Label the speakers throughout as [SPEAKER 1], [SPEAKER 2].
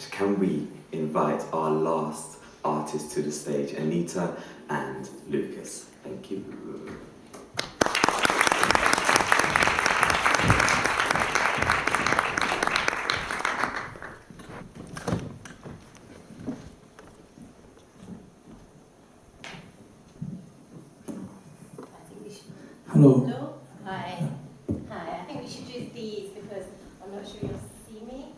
[SPEAKER 1] can we invite our last artists to the stage, Anita and Lucas. Thank you.
[SPEAKER 2] Hello.
[SPEAKER 3] Hello. Hi. Hi. I think we should use these because I'm not sure you'll see me.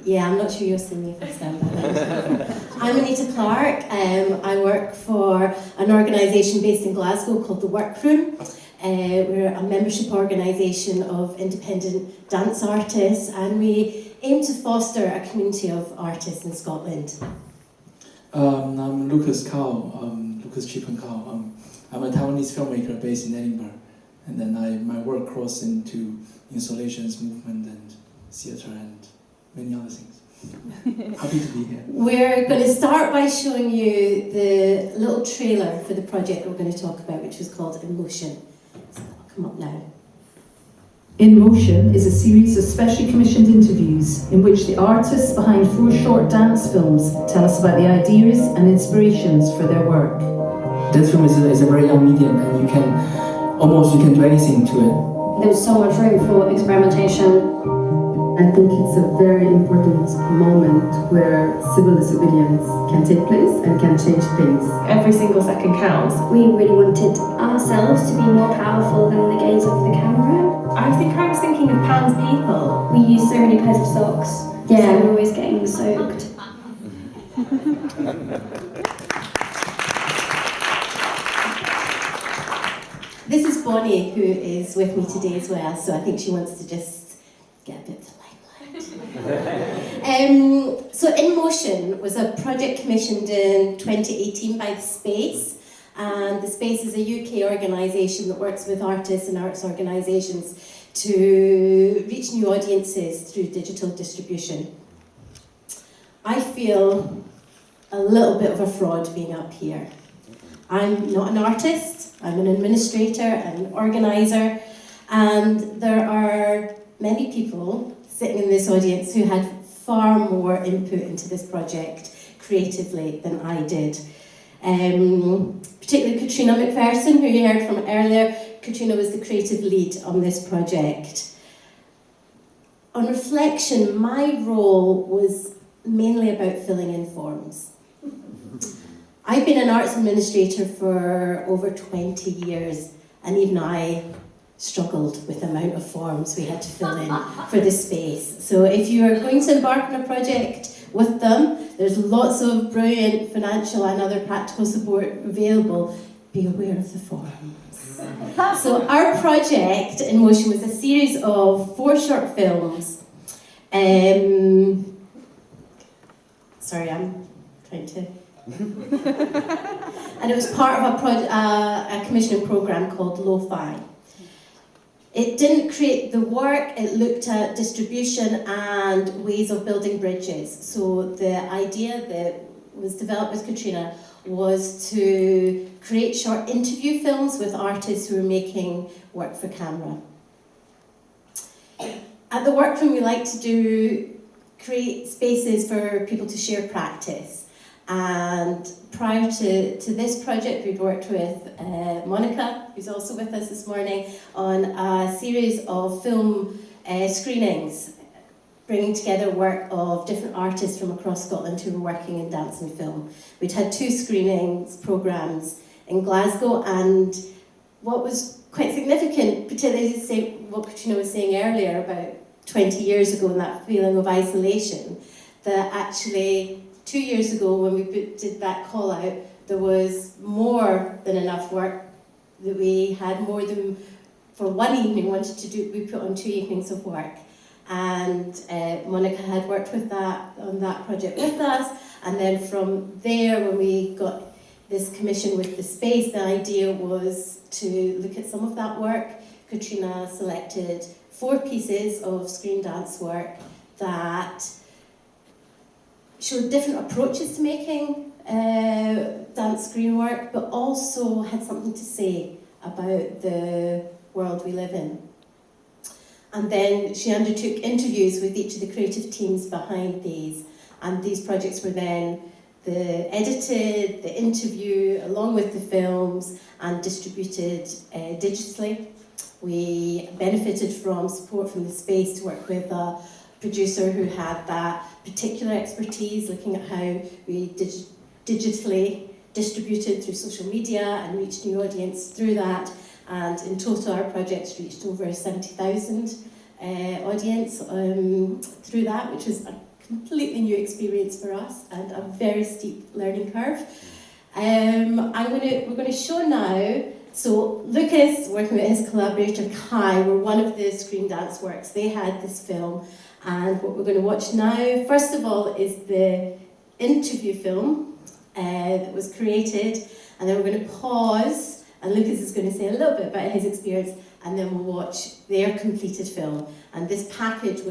[SPEAKER 3] Yeah, I'm not sure you'll see me if I stand behind. I'm Anita Clarke. I work for an organisation based in Glasgow called The Workroom. We're a membership organisation of independent dance artists, and we aim to foster a community of artists in Scotland.
[SPEAKER 2] I'm Lucas Kao, Kao. I'm a Taiwanese filmmaker based in Edinburgh, and then my work crosses into installations, movement, and theatre, and many other things. Happy to be here.
[SPEAKER 3] We're going to start by showing you the little trailer for the project we're going to talk about, which was called Emotion. So that'll come up now.
[SPEAKER 4] In Motion is a series of specially commissioned interviews in which the artists behind 4 short dance films tell us about the ideas and inspirations for their work.
[SPEAKER 5] Dance film is a very young medium, and you can do anything to it.
[SPEAKER 6] There's so much room for experimentation.
[SPEAKER 7] I think it's a very important moment where civil disobedience can take place and can change things.
[SPEAKER 4] Every single second counts.
[SPEAKER 6] We really wanted ourselves to be more powerful than the gaze of the camera.
[SPEAKER 4] I was thinking of Pan's people.
[SPEAKER 6] We use so many pairs of socks, so we're always getting soaked.
[SPEAKER 3] This is Bonnie, who is with me today as well, so I think she wants to just get a bit of the limelight. So In Motion was a project commissioned in 2018 by The Space, and The Space is a UK organisation that works with artists and arts organisations to reach new audiences through digital distribution. I feel a little bit of a fraud being up here. I'm not an artist, I'm an administrator, an organiser, and there are many people sitting in this audience who had far more input into this project creatively than I did. Particularly Katrina McPherson, who you heard from earlier. Katrina was the creative lead on this project. On reflection, my role was mainly about filling in forms. I've been an arts administrator for over 20 years, and even I struggled with the amount of forms we had to fill in for the Space. So if you are going to embark on a project with them, there's lots of brilliant financial and other practical support available. Be aware of the forms. So our project In Motion was a series of 4 short films. Sorry, I'm trying to... And it was part of a commissioning programme called Lo-Fi. It didn't create the work, it looked at distribution and ways of building bridges. So the idea that was developed with Katrina was to create short interview films with artists who were making work for camera. At the Workroom, we like to create spaces for people to share practice. And prior to this project, we'd worked with Monica, who's also with us this morning, on a series of film screenings, bringing together work of different artists from across Scotland who were working in dance and film. We'd had 2 screenings programmes in Glasgow, and what was quite significant, particularly to say what Katrina was saying earlier about 20 years ago and that feeling of isolation, that actually 2 years ago when we did that call out, there was more than enough work, that we had more than, for one evening, wanted to do, we put on 2 evenings of work. And Monica had worked with on that project with us, and then from there, when we got this commission with The Space, the idea was to look at some of that work. Katrina selected 4 pieces of Screen.Dance work that showed different approaches to making dance screen work, but also had something to say about the world we live in. And then she undertook interviews with each of the creative teams behind these. And these projects were then edited, the interview, along with the films, and distributed digitally. We benefited from support from the space to work with a producer who had that particular expertise, looking at how we digitally distributed through social media and reached new audience through that. And in total, our projects reached over 70,000 audience through that, which was a completely new experience for us and a very steep learning curve. We're going to show now. So Lucas, working with his collaborator Kai, were one of the Screen.Dance works. They had this film, and what we're going to watch now, first of all, is the interview film that was created, and then we're going to pause, and Lucas is going to say a little bit about his experience, and then we'll watch their completed film. And this package, it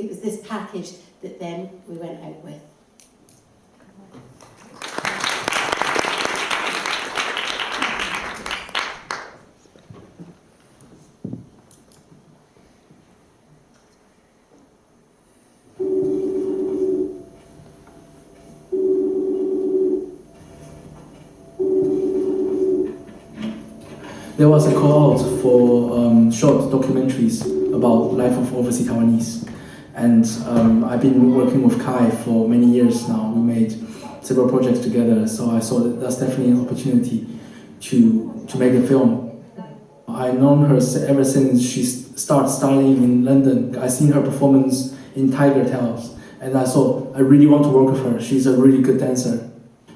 [SPEAKER 3] was this package that then we went out with.
[SPEAKER 5] There was a call out for short documentaries about life of overseas Taiwanese, and I've been working with Kai for many years now. We made several projects together, so I saw that that's definitely an opportunity to make a film. I've known her ever since she started studying in London. I've seen her performance in Tiger Tales, and I thought I really want to work with her. She's a really good dancer.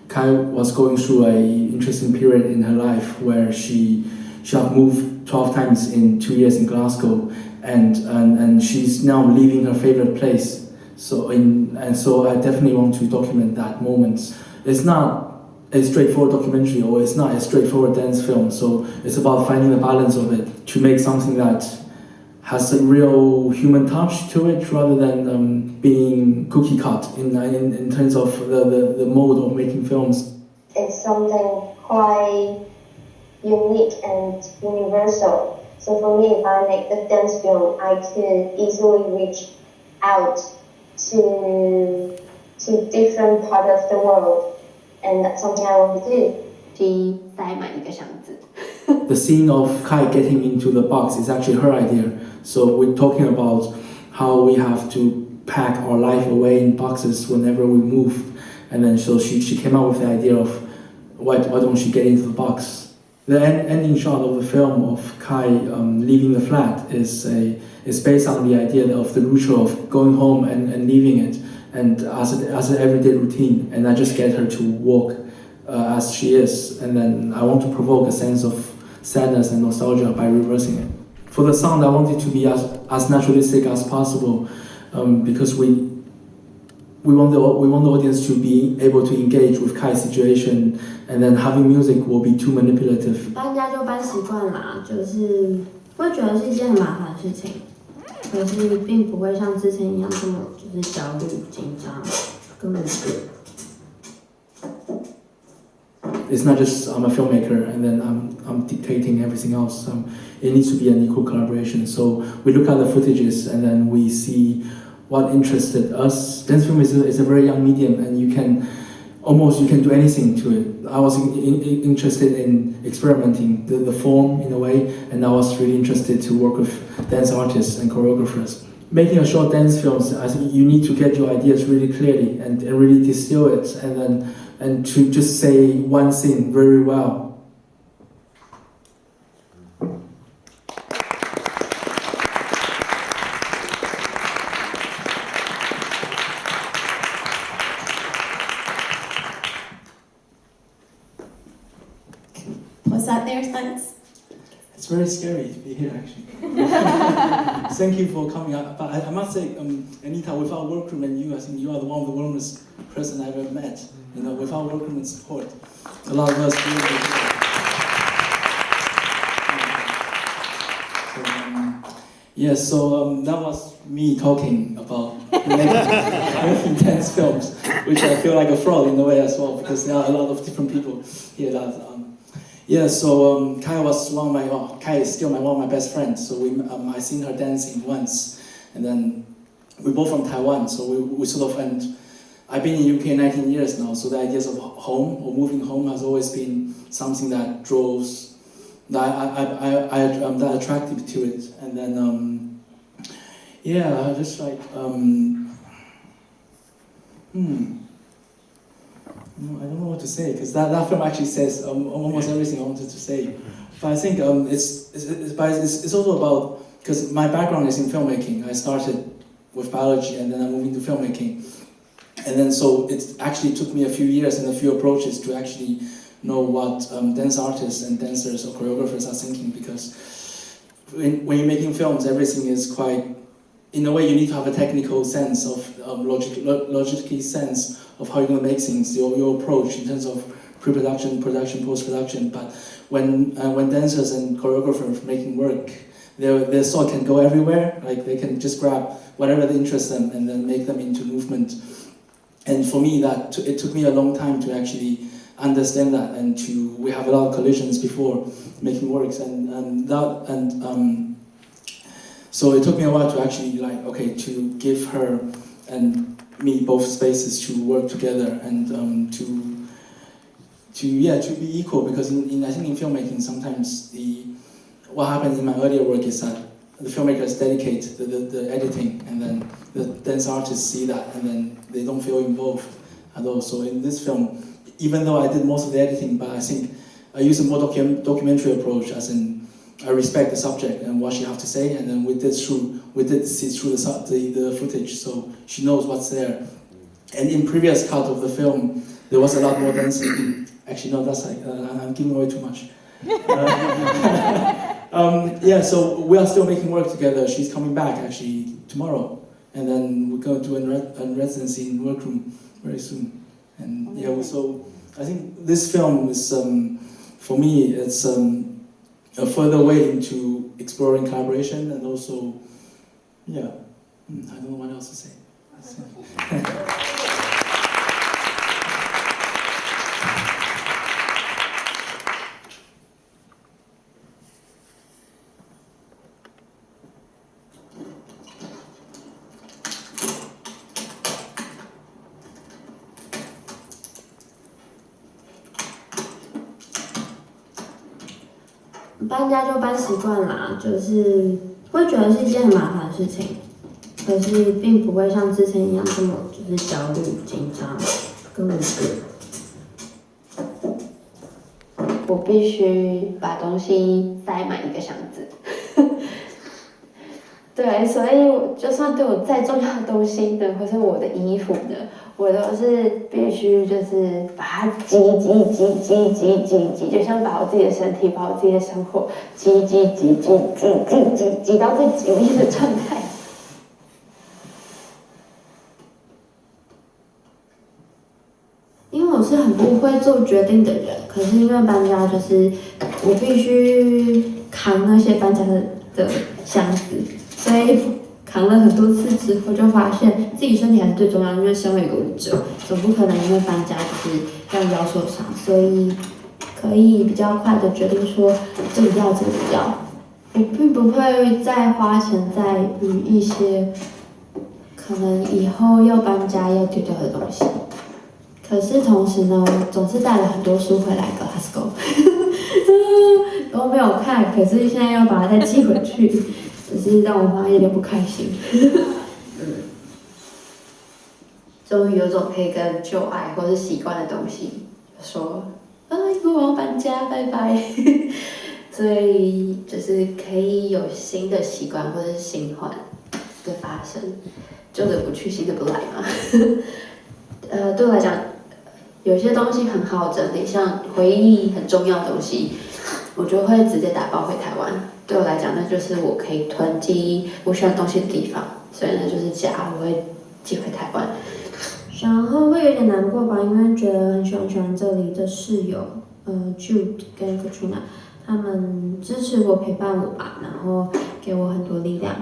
[SPEAKER 5] Kai was going through an interesting period in her life where she had moved 12 times in 2 years in Glasgow, and she's now leaving her favorite place. So I definitely want to document that moment. It's not a straightforward documentary, or it's not a straightforward dance film. So it's about finding the balance of it to make something that has a real human touch to it, rather than being cookie cut in terms of the mode of making films.
[SPEAKER 8] It's something quite unique and universal. So for me, if I make the dance film, I could easily reach out to different part of the world, and that's something I want to do.
[SPEAKER 5] The scene of Kai getting into the box is actually her idea. So we're talking about how we have to pack our life away in boxes whenever we move, and then so she came up with the idea of why don't she get into the box. The ending shot of the film of Kai leaving the flat is based on the idea of the ritual of going home and leaving it, and as an everyday routine. And I just get her to walk as she is, and then I want to provoke a sense of sadness and nostalgia by reversing it. For the sound, I want it to be as naturalistic as possible, because we want the audience to be able to engage with Kai's situation, and then having music will be too manipulative.
[SPEAKER 9] 搬家就搬习惯啦，就是会觉得是一件很麻烦的事情，可是并不会像之前一样这么就是焦虑紧张，根本不。
[SPEAKER 5] It's not just I'm a filmmaker and then I'm dictating everything else. It needs to be an equal collaboration. So we look at the footages and then we see what interested us. Dance film is a very young medium, and you can do anything to it. I was interested in experimenting the form in a way, and I was really interested to work with dance artists and choreographers. Making a short dance film, I think you need to get your ideas really clearly and really distill it, and to just say one thing very well.
[SPEAKER 3] Was that there? Thanks.
[SPEAKER 2] It's very scary to be here, actually. Thank you for coming out. But I must say, Anita, without workroom and you, I think you are one of the warmest person I've ever met. You know, without workroom and support, a lot of us really. So that was me talking about making dance films, which I feel like a fraud in a way as well, because there are a lot of different people here that Yeah, so Kai was Kai is still one of my best friends. So I seen her dancing once, and then we're both from Taiwan. So we sort of, and I've been in UK 19 years now. So the ideas of home or moving home has always been something that that attracted to it. And then yeah, just like I don't know what to say, because that film actually says almost everything I wanted to say. But I think it's also about, because my background is in filmmaking. I started with biology and then I moved into filmmaking. And then so it actually took me a few years and a few approaches to actually know what dance artists and dancers or choreographers are thinking, because when you're making films, everything is quite, in a way you need to have a technical sense of logically sense of how you're going to make things, your approach in terms of pre-production, production, post-production. But when dancers and choreographers making work, their thought can go everywhere. Like they can just grab whatever they interest them and then make them into movement. And for me, it took me a long time to actually understand that, and we have a lot of collisions before making works, so it took me a while to actually to give her and me both spaces to work together and to be equal, because I think in filmmaking sometimes what happens in my earlier work is that the filmmakers dedicate the editing, and then the dance artists see that and then they don't feel involved at all. So in this film, even though I did most of the editing, but I think I use a more documentary approach, as in I respect the subject and what she have to say, and then we did see through the footage, so she knows what's there. And in previous cut of the film, there was a lot more dancing. Actually, no, that's I'm giving away too much. Yeah, so we are still making work together. She's coming back actually tomorrow, and then we're going to do a residency in workroom very soon. And yeah, so I think this film is, for me, it's a further way into exploring collaboration, and also, yeah, I don't know what else to say.
[SPEAKER 9] 搬家就搬习惯啦，就是会觉得是一件很麻烦的事情，可是并不会像之前一样这么就是焦虑、紧张跟无助。
[SPEAKER 10] 我必须把东西塞满一个箱子。对，所以就算对我再重要的东西呢，或是我的衣服呢，我都是必须就是把它挤，就像把我自己的身体、把我自己的生活挤到最紧密的状态。
[SPEAKER 9] 因为我是很不会做决定的人，可是因为搬家，就是我必须扛那些搬家的箱子。所以扛了很多次之后，就发现自己身体还是最重要的，因为身为一个舞者，总不可能因为搬家就是让腰受伤，所以可以比较快的决定说这个要，这个不要。我并不会再花钱在于一些可能以后要搬家要丢掉的东西。可是同时呢，我总是带了很多书回来给 Hasco， 都没有看，可是现在要把它再寄回去。只是让我妈有点不开心。
[SPEAKER 10] 终于有种可以跟旧爱或是习惯的东西说，因为我要搬家，拜拜。所以就是可以有新的习惯或者是新欢的发生，旧的不去，新的不来嘛。对我来讲，有些东西很好整理，像回忆很重要的东西，我就会直接打包回台湾。对我来讲，那就是我可以囤积我喜欢东西的地方，所以那就是家，我会寄回台湾。
[SPEAKER 9] 然后会有点难过吧，因为觉得很喜欢这里的室友，Jude 跟 Katrina， 他们支持我、陪伴我吧，然后给我很多力量。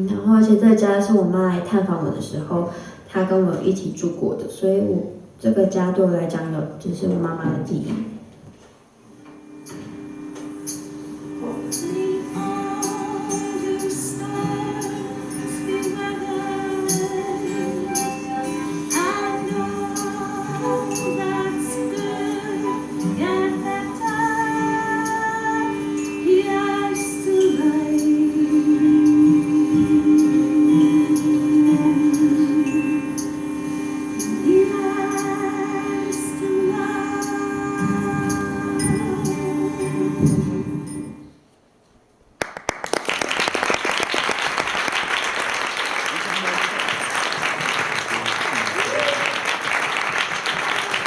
[SPEAKER 9] 然后而且这个家是我妈来探访我的时候，她跟我一起住过的，所以这个家对我来讲就是我妈妈的记忆。